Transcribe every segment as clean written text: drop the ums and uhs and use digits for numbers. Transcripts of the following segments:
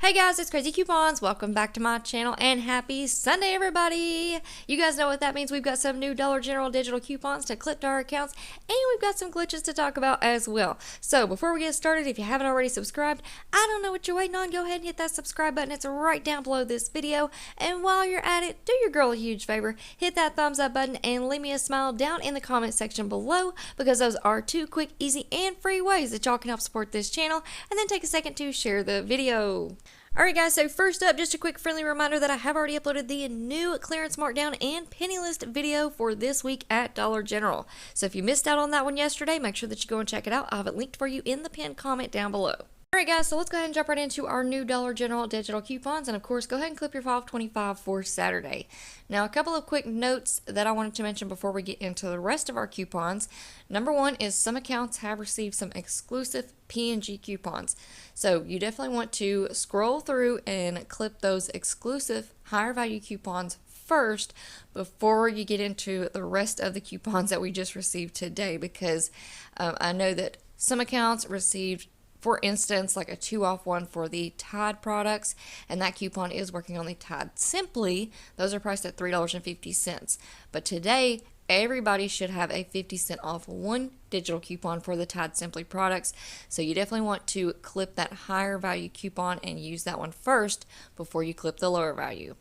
Hey guys, it's Crazy Coupons. Welcome back to my channel and happy Sunday, everybody. You guys know what that means. We've got some new Dollar General digital coupons to clip to our accounts, and we've got some glitches to talk about as well. So before we get started, if you haven't already subscribed, I don't know what you're waiting on. Go ahead and hit that subscribe button. It's right down below this video. And while you're at it, do your girl a huge favor. Hit that thumbs up button and leave me a smile down in the comment section below, because those are two quick, easy, and free ways that y'all can help support this channel. And then take a second to share the video. Alright guys, so first up, just a quick friendly reminder that I have already uploaded the new clearance markdown and penny list video for this week at Dollar General. So if you missed out on that one yesterday, make sure that you go and check it out. I'll have it linked for you in the pinned comment down below. Alright guys, so let's go ahead and jump right into our new Dollar General digital coupons, and of course go ahead and clip your $5.25 for Saturday. Now a couple of quick notes that I wanted to mention before we get into the rest of our coupons. Number one is some accounts have received some exclusive P&G coupons. So you definitely want to scroll through and clip those exclusive higher value coupons first before you get into the rest of the coupons that we just received today, because I know that some accounts received, for instance, like a 2-off-1 for the Tide products, and that coupon is working on the Tide Simply. Those are priced at $3.50. But today, everybody should have a 50-cent off one digital coupon for the Tide Simply products. So you definitely want to clip that higher value coupon and use that one first before you clip the lower value.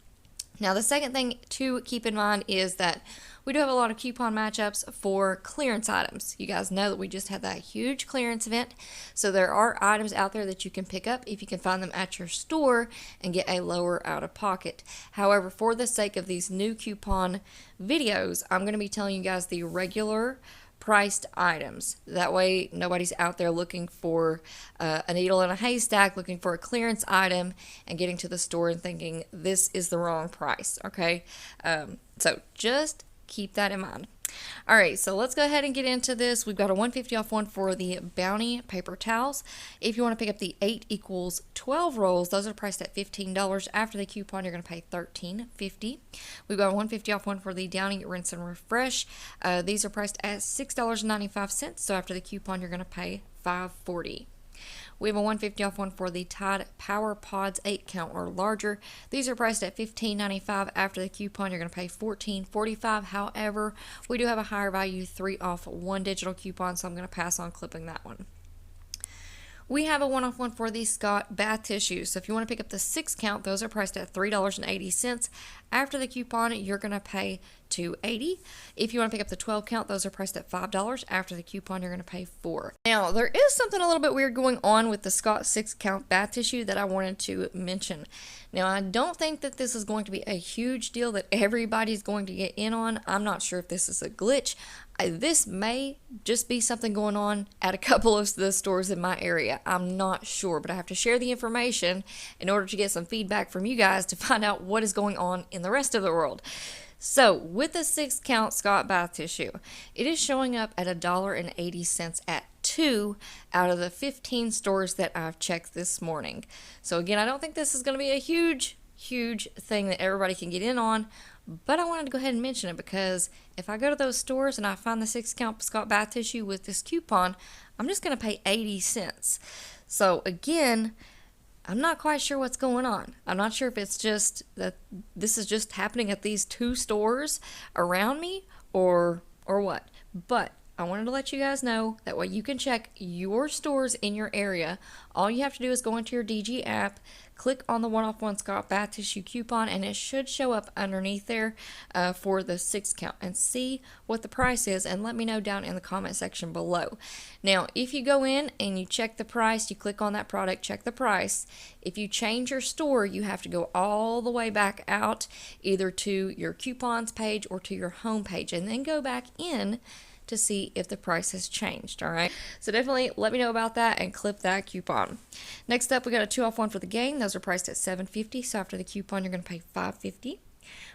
Now the second thing to keep in mind is that we do have a lot of coupon matchups for clearance items. You guys know that we just had that huge clearance event, so there are items out there that you can pick up if you can find them at your store and get a lower out of pocket. However, for the sake of these new coupon videos, I'm going to be telling you guys the regular priced items. That way nobody's out there looking for a needle in a haystack, looking for a clearance item and getting to the store and thinking this is the wrong price. Okay, so just keep that in mind. Alright, so let's go ahead and get into this. We've got a $1.50 off one for the Bounty paper towels. If you want to pick up the 8 equals 12 rolls, those are priced at $15. After the coupon, you're going to pay $13.50. We've got a $1.50 off one for the Downy Rinse and Refresh. These are priced at $6.95, so after the coupon, you're going to pay $5.40. We have a $1.50 off one for the Tide Power Pods 8 count or larger. These are priced at $15.95. After the coupon, you're going to pay $14.45. However, we do have a higher value 3 off 1 digital coupon, so I'm going to pass on clipping that one. We have a 1-off one for the Scott bath tissues. So if you want to pick up the 6 count, those are priced at $3.80. After the coupon, you're going to pay $2.80. If you want to pick up the 12 count, those are priced at $5. After the coupon, you're going to pay $4. Now, there is something a little bit weird going on with the Scott 6 count bath tissue that I wanted to mention. Now, I don't think that this is going to be a huge deal that everybody's going to get in on. I'm not sure if this is a glitch. This may just be something going on at a couple of the stores in my area. I'm not sure, but I have to share the information in order to get some feedback from you guys to find out what is going on in the rest of the world. So, with the 6 count Scott bath tissue, it is showing up at $1.80 at 2 out of the 15 stores that I've checked this morning. So again, I don't think this is going to be a huge thing that everybody can get in on, but I wanted to go ahead and mention it because if I go to those stores and I find the 6 count Scott bath tissue with this coupon, I'm just going to pay 80 cents. So again, I'm not quite sure what's going on. I'm not sure if it's just that this is just happening at these 2 stores around me or what. But I wanted to let you guys know that way you can check your stores in your area. All you have to do is go into your DG app, click on the 1-off 1 Scott bath tissue coupon, and it should show up underneath there for the 6 count, and see what the price is and let me know down in the comment section below. Now, if you go in and you check the price, you click on that product, check the price. If you change your store, you have to go all the way back out either to your coupons page or to your home page, and then go back in to see if the price has changed. Alright, so definitely let me know about that and clip that coupon. Next up, we got a 2-off 1 for the Gain. Those are priced at $7.50, so after the coupon you're going to pay $5.50.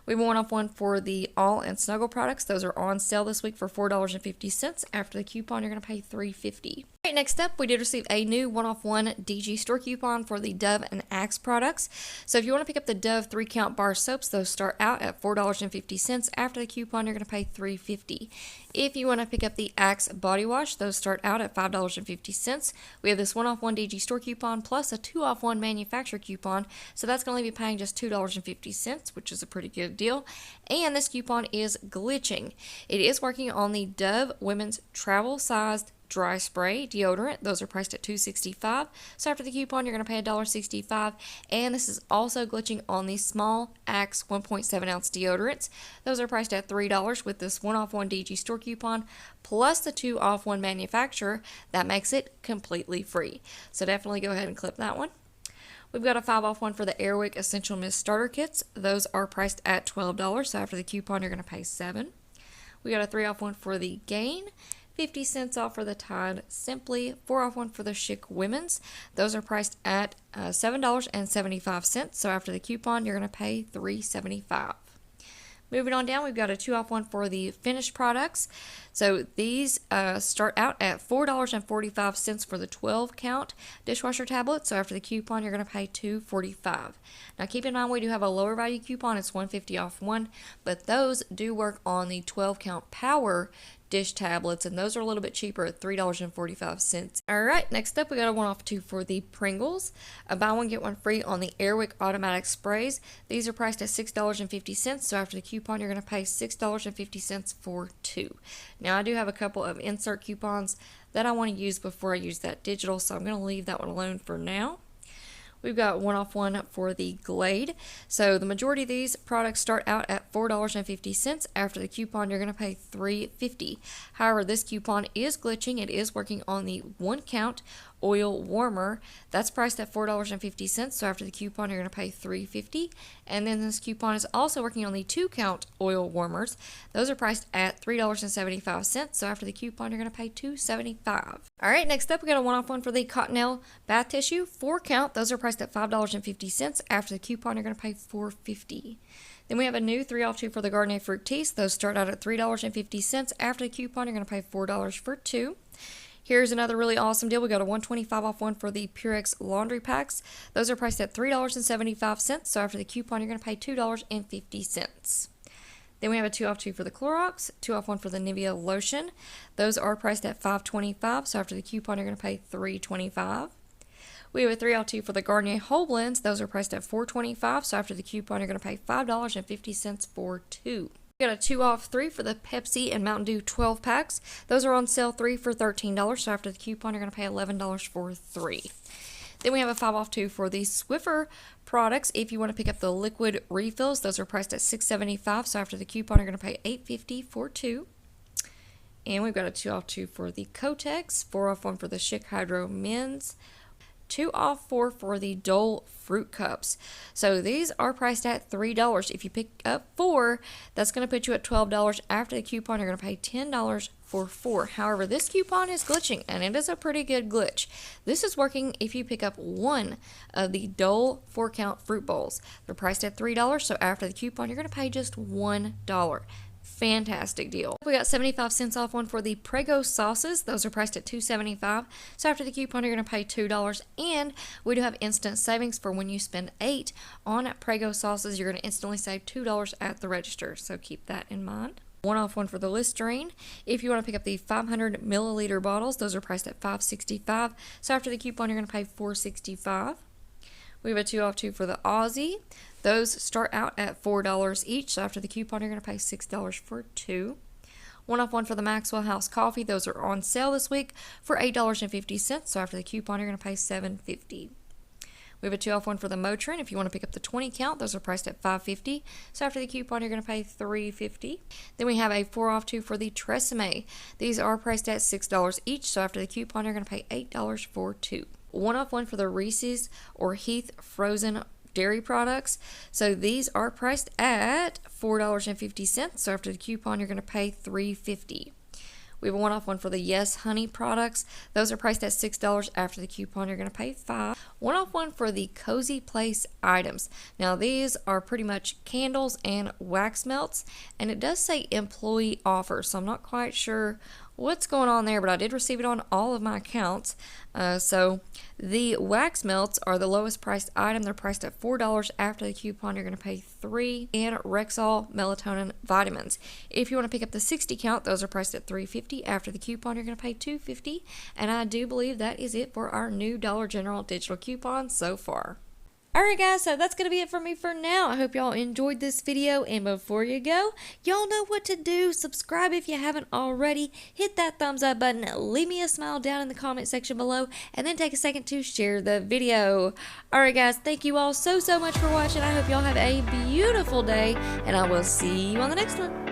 We have a 1-off 1 for the All and Snuggle products. Those are on sale this week for $4.50. After the coupon you're going to pay $3.50. Alright, next up, we did receive a new 1-off-1 DG store coupon for the Dove and Axe products. So if you want to pick up the Dove 3-count bar soaps, those start out at $4.50. After the coupon, you're going to pay $3.50. If you want to pick up the Axe body wash, those start out at $5.50. We have this 1-off-1 DG store coupon plus a 2-off-1 manufacturer coupon. So that's going to leave you paying just $2.50, which is a pretty good deal. And this coupon is glitching. It is working on the Dove Women's Travel Sized Dry Spray Deodorant. Those are priced at $2.65. So after the coupon, you're going to pay $1.65. And this is also glitching on the small Axe 1.7 ounce deodorants. Those are priced at $3 with this 1-off-1 DG store coupon plus the 2-off-1 manufacturer. That makes it completely free. So definitely go ahead and clip that one. We've got a 5-off-1 for the Airwick Essential Mist Starter Kits. Those are priced at $12. So after the coupon, you're going to pay $7. We got a 3-off-1 for the Gain. 50 cents off for the Tide Simply, 4-off-1 for the Chic Women's. Those are priced at $7.75. So after the coupon, you're going to pay $3.75. Moving on down, we've got a 2-off-1 for the finished products. So these start out at $4.45 for the 12-count dishwasher tablet. So after the coupon, you're going to pay $2.45. Now keep in mind, we do have a lower value coupon. It's $1.50 off one, but those do work on the 12-count power dish tablets, and those are a little bit cheaper at $3.45. Alright, next up we got a 1-off-2 for the Pringles. A buy one get one free on the Airwick automatic sprays. These are priced at $6.50, so after the coupon you're going to pay $6.50 for 2. Now I do have a couple of insert coupons that I want to use before I use that digital, so I'm going to leave that one alone for now. We've got 1-off-1 for the Glade. So the majority of these products start out at $4.50. After the coupon, you're going to pay $3.50. However, this coupon is glitching. It is working on the 1-count oil warmer. That's priced at $4.50. So after the coupon, you're going to pay $3.50. And then this coupon is also working on the 2-count oil warmers. Those are priced at $3.75. So after the coupon, you're going to pay $2.75. All right, next up, we got a 1-off-1 for the Cottonelle bath tissue, 4-count. Those are priced at $5.50. After the coupon, you're going to pay $4.50. Then we have a new 3-off-2 for the Garnier Fructis. Those start out at $3.50. After the coupon, you're going to pay $4 for 2. Here's another really awesome deal. We got a 125-off-1 for the Purex laundry packs. Those are priced at $3.75. So after the coupon, you're going to pay $2.50. Then we have a 2-off-2 for the Clorox, 2-off-1 for the Nivea lotion. Those are priced at $5.25. So after the coupon, you're going to pay $3.25. We have a 3-off-2 for the Garnier Whole Blends. Those are priced at $4.25. So after the coupon, you're going to pay $5.50 for 2. We got a 2-off-3 for the Pepsi and Mountain Dew 12 packs. Those are on sale 3 for $13. So after the coupon, you're going to pay $11 for 3. Then we have a 5-off-2 for the Swiffer products. If you want to pick up the liquid refills, those are priced at $6.75. So after the coupon, you're going to pay $8.50 for 2. And we've got a 2-off-2 for the Kotex, 4-off-1 for the Chic Hydro Men's, 2-off-4 for the Dole fruit cups. So these are priced at $3. If you pick up 4, that's going to put you at $12. After the coupon, you're going to pay $10 for 4. However, this coupon is glitching, and it is a pretty good glitch. This is working if you pick up 1 of the Dole 4-count fruit bowls. They're priced at $3, so after the coupon, you're going to pay just $1. Fantastic deal. We got 75 cents off one for the Prego sauces. Those are priced at $2.75. So after the coupon, you're going to pay $2. And we do have instant savings for when you spend $8 on Prego sauces. You're going to instantly save $2 at the register. So keep that in mind. 1-off-1 for the Listerine. If you want to pick up the 500 milliliter bottles, those are priced at $5.65. So after the coupon, you're going to pay $4.65. We have a 2-off-2 for the Aussie. Those start out at $4 each, so after the coupon, you're going to pay $6 for 2. 1-off-1 for the Maxwell House Coffee. Those are on sale this week for $8.50, so after the coupon, you're going to pay $7.50. We have a 2-off-1 for the Motrin. If you want to pick up the 20 count, those are priced at $5.50, so after the coupon, you're going to pay $3.50. Then we have a 4-off-2 for the Tresemme. These are priced at $6 each, so after the coupon, you're going to pay $8 for 2. 1-off-1 for the Reese's or Heath frozen dairy products. So these are priced at $4.50. So after the coupon, you're going to pay $3.50. We have a 1-off-1 for the Yes Honey products. Those are priced at $6. After the coupon, you're going to pay $5. 1-off-1 for the Cozy Place items. Now these are pretty much candles and wax melts, and it does say employee offer, so I'm not quite sure what's going on there, but I did receive it on all of my accounts. So the wax melts are the lowest priced item. They're priced at $4. After the coupon, you're going to pay $3. And Rexall melatonin vitamins. If you want to pick up the 60 count, those are priced at $3.50. After the coupon, you're going to pay $2.50. And I do believe that is it for our new Dollar General digital coupon so far. Alright guys, so that's going to be it for me for now. I hope y'all enjoyed this video, and before you go, y'all know what to do. Subscribe if you haven't already, hit that thumbs up button, leave me a smile down in the comment section below, and then take a second to share the video. Alright guys, thank you all so much for watching. I hope y'all have a beautiful day, and I will see you on the next one.